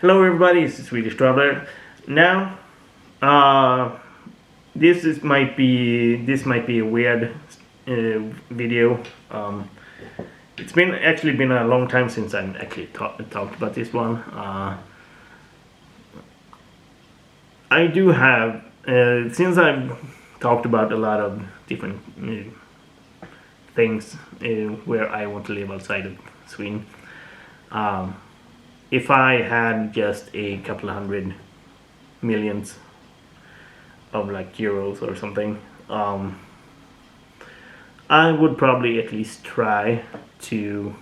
Hello everybody, it's the Swedish Traveler. Now, this might be a weird video. It's actually been a long time since I actually talked about this one. I do have, since I've talked about a lot of different things where I want to live outside of Sweden. If I had just a couple of hundred millions of like euros or something, I would probably at least try to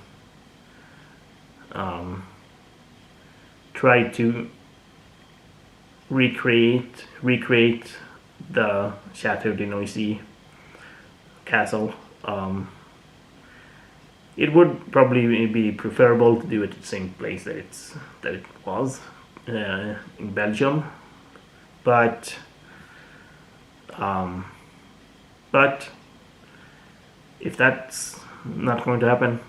recreate the Chateau De Noisy castle. It would probably be preferable to do it at the same place that it was in Belgium, but if that's not going to happen,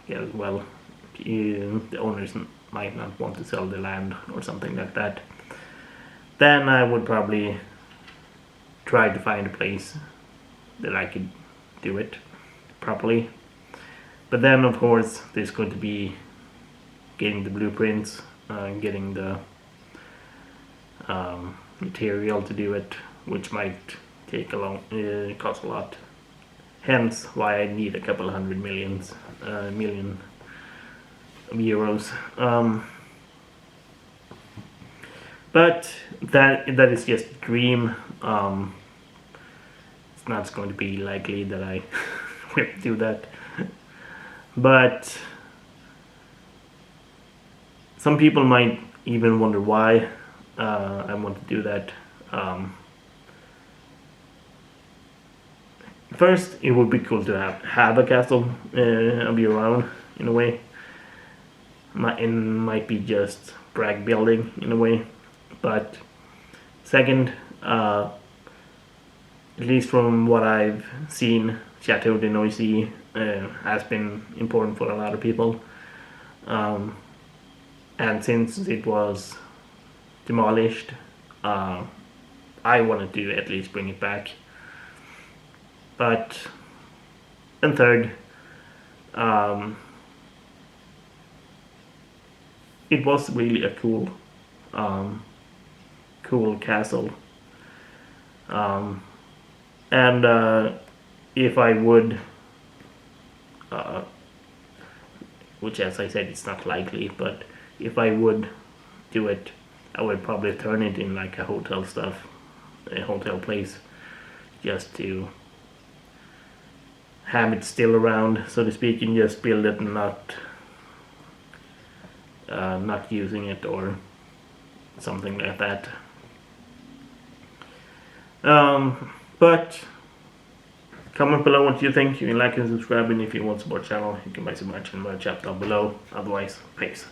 yeah, well, the owners might not want to sell the land or something like that. Then I would probably try to find a place that I could do it properly. But then, of course, there's going to be getting the blueprints, getting the material to do it, which might take cost a lot. Hence, why I need a couple of million euros. But that is just a dream. It's not going to be likely that I will do that. But some people might even wonder why I want to do that. First, it would be cool to have a castle of your own, in a way. It might be just brag building, in a way. But second, at least from what I've seen, Chateau De Noisy has been important for a lot of people, and since it was demolished, I wanted to at least bring it back. But and third, it was really a cool castle, and if I would, which as I said it's not likely, but if I would do it, I would probably turn it in like a hotel place, just to have it still around, so to speak, and just build it and not using it or something like that. But comment below what you think. You can like and subscribe, and if you want to support the channel, you can buy some merch in the shop down below. Otherwise, peace.